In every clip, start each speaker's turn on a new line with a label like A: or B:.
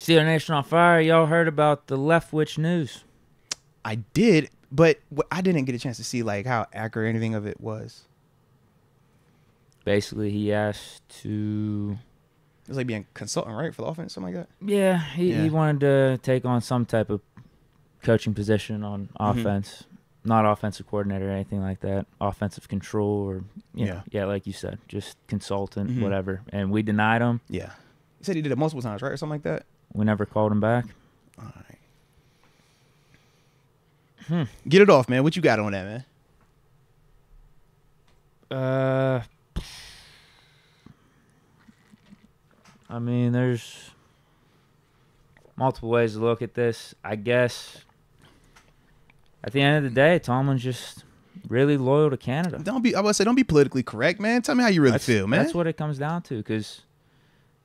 A: Steeler Nation on fire. Y'all heard about the Leftwich news?
B: I did, but I didn't get a chance to see like how accurate anything of it was.
A: Basically, he asked to...
B: It was like being a consultant, right, for the offense, something like that?
A: Yeah, he wanted to take on some type of coaching position on offense. Not offensive coordinator or anything like that. Offensive control or, you know, like you said, just consultant, whatever. And we denied him.
B: Yeah. He said he did it multiple times, right, or something like that?
A: We never called him back.
B: All right. Get it off, man. What you got on that, man?
A: I mean, there's multiple ways to look at this. I guess at the end of the day, Tomlin's just really loyal to Canada.
B: I would say, don't be politically correct, man. Tell me how you really feel, man.
A: That's what it comes down to, because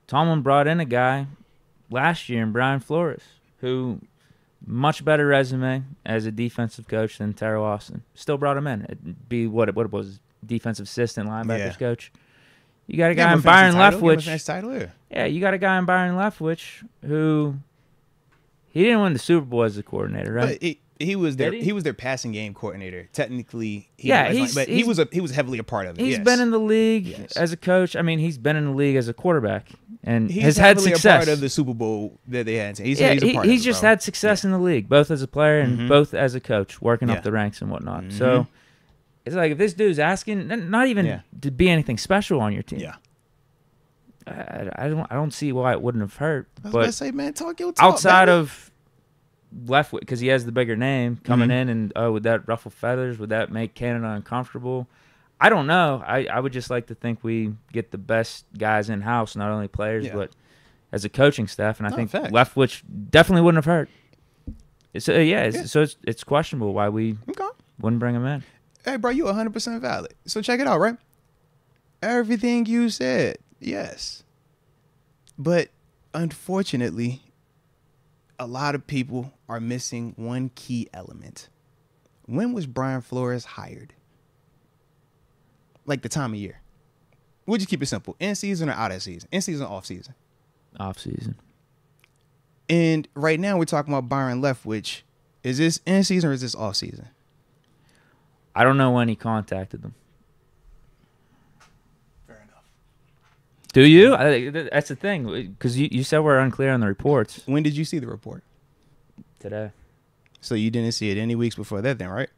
A: Tomlin brought in a guy last year in Brian Flores, who much better resume as a defensive coach than Terry Lawson. Still brought him in. It'd be what it was, defensive assistant, linebackers coach. You got a guy in Byron Leftwich. Yeah, you got a guy in Byron Leftwich who he didn't win the Super Bowl as a coordinator, right?
B: But he was their passing game coordinator. Technically, he was heavily a part of it.
A: He's been in the league as a coach. I mean, he's been in the league as a quarterback and has had success.
B: A part of the Super Bowl that they had. He's
A: just had success in the league, both as a player and both as a coach, working up the ranks and whatnot. So it's like if this dude's asking, not even to be anything special on your team.
B: Yeah.
A: I don't see why it wouldn't have hurt.
B: I was
A: but
B: about to say, man, talk your talk,
A: outside
B: baby.
A: of Leftwich, because he has the bigger name coming in, and would that ruffle feathers? Would that make Canada uncomfortable? I don't know. I would just like to think we get the best guys in house, not only players but as a coaching staff. And I think Leftwich definitely wouldn't have hurt. So it's questionable why we wouldn't bring him in.
B: Hey, bro, you 100% valid. So check it out, right? Everything you said, yes. But unfortunately, a lot of people are missing one key element. When was Brian Flores hired? Like the time of year. We'll just keep it simple. In season or out of season? In season or off season?
A: Off season.
B: And right now we're talking about Byron Leftwich. Is this in season or is this off season?
A: I don't know when he contacted them.
B: Fair enough.
A: Do you? That's the thing, because you said we're unclear on the reports.
B: When did you see the report?
A: Today.
B: So you didn't see it any weeks before that then, right?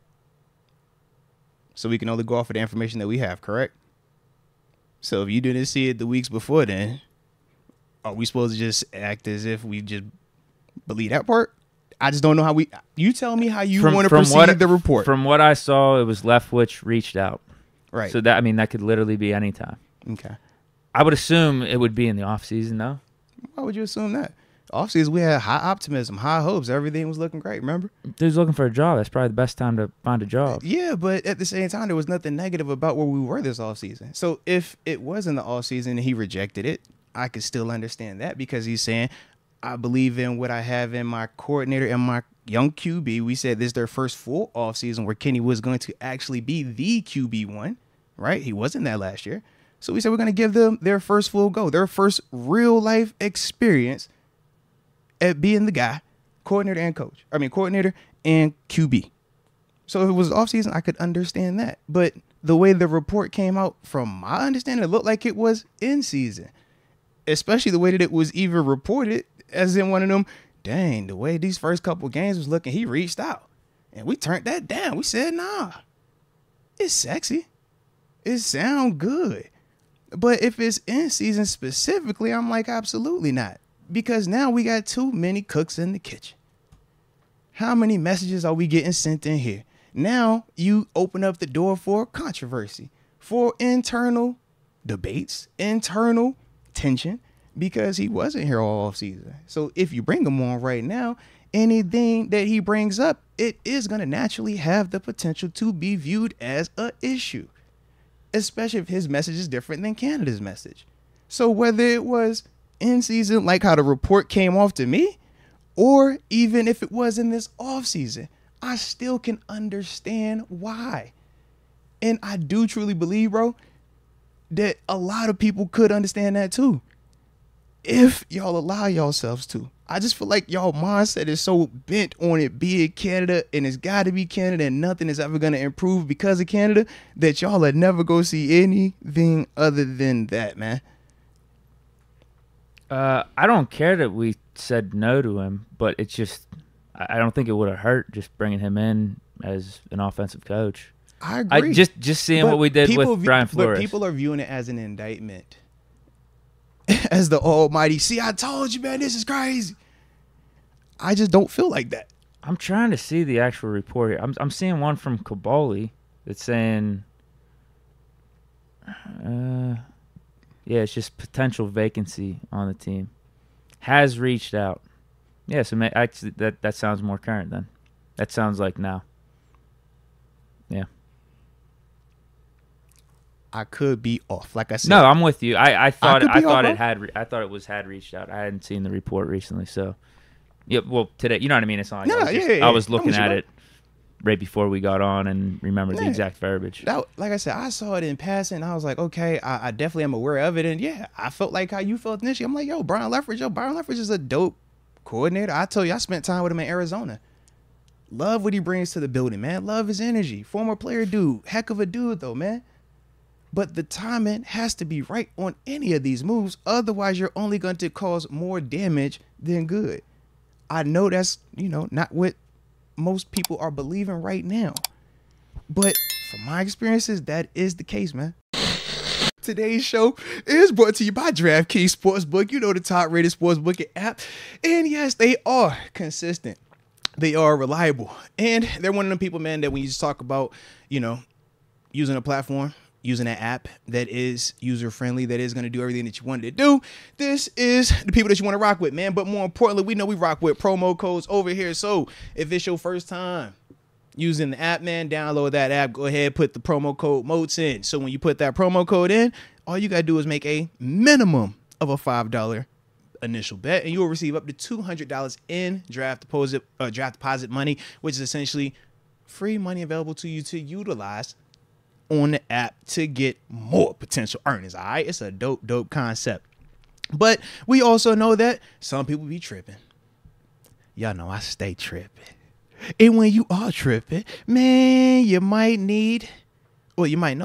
B: So we can only go off of the information that we have, correct? So if you didn't see it the weeks before then, are we supposed to just act as if we just believe that part? I just don't know how you tell me how you want to proceed the report.
A: From what I saw, it was Leftwich reached out.
B: Right.
A: So that could literally be any time.
B: Okay.
A: I would assume it would be in the off season, though.
B: Why would you assume that? Off season, we had high optimism, high hopes. Everything was looking great, remember?
A: Dude's looking for a job. That's probably the best time to find a job.
B: Yeah, but at the same time, there was nothing negative about where we were this off season. So if it was in the off season and he rejected it, I could still understand that, because he's saying, I believe in what I have in my coordinator and my young QB. We said this is their first full offseason where Kenny was going to actually be the QB1, right? He wasn't that last year. So we said we're going to give them their first full go, their first real life experience at being the guy, coordinator and QB. So if it was offseason, I could understand that. But the way the report came out, from my understanding, it looked like it was in season, especially the way that it was even reported as in one of them, dang, the way these first couple games was looking, he reached out. And we turned that down. We said, nah, it's sexy. It sound good. But if it's in season specifically, I'm like, absolutely not. Because now we got too many cooks in the kitchen. How many messages are we getting sent in here? Now you open up the door for controversy, for internal debates, internal tension, because he wasn't here all off season. So if you bring him on right now, anything that he brings up, it is going to naturally have the potential to be viewed as an issue, especially if his message is different than Canada's message. So whether it was in season, like how the report came off to me, or even if it was in this off season, I still can understand why. And I do truly believe, bro, that a lot of people could understand that too, if y'all allow yourselves to. I just feel like y'all mindset is so bent on it being Canada, and it's got to be Canada, and nothing is ever going to improve because of Canada, that y'all are never going to see anything other than that, man.
A: I don't care that we said no to him, but it's just I don't think it would have hurt just bringing him in as an offensive coach.
B: I agree.
A: Just seeing what we did with Brian Flores.
B: But people are viewing it as an indictment. As the almighty, see, I told you, man, this is crazy. I just don't feel like that.
A: I'm trying to see the actual report here. I'm seeing one from Kabali that's saying, yeah, it's just potential vacancy on the team. Has reached out. Yeah, so actually that sounds more current then. That sounds like now. Yeah.
B: I could be off. Like I said.
A: No, I'm with you. I thought it was had reached out. I hadn't seen the report recently, so yeah. Well, today, you know what I mean. It's not. Like I was looking at it right before we got on and remembered the exact verbiage.
B: Like I said, I saw it in passing. And I was like, okay, I definitely am aware of it, and yeah, I felt like how you felt initially. I'm like, Byron Leftwich is a dope coordinator. I told you, I spent time with him in Arizona. Love what he brings to the building, man. Love his energy. Former player dude. Heck of a dude, though, man. But the timing has to be right on any of these moves. Otherwise, you're only going to cause more damage than good. I know that's, not what most people are believing right now. But from my experiences, that is the case, man. Today's show is brought to you by DraftKings Sportsbook. You know, the top-rated sportsbook app. And yes, they are consistent. They are reliable. And they're one of them people, man, that when you just talk about, using a platform, using an app that is user-friendly, that is going to do everything that you wanted to do, this is the people that you want to rock with, man. But more importantly, we know we rock with promo codes over here. So if it's your first time using the app, man, download that app. Go ahead, put the promo code MOATS in. So when you put that promo code in, all you got to do is make a minimum of a $5 initial bet, and you will receive up to $200 in draft deposit money, which is essentially free money available to you to utilize on the app to get more potential earnings. All right, it's a dope concept. But we also know that some people be tripping. Y'all know I stay tripping. And when you are tripping, man, you might know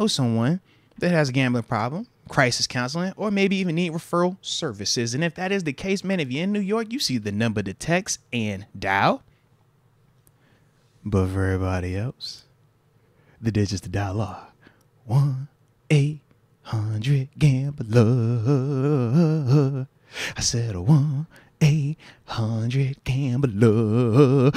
B: someone that has a gambling problem, crisis counseling, or maybe even need referral services. And if that is the case, man, if you're in New York, you see the number to text and dial. But for everybody else, the digits to dial are 1-800-GAMBLER. I said 1-800-GAMBLER.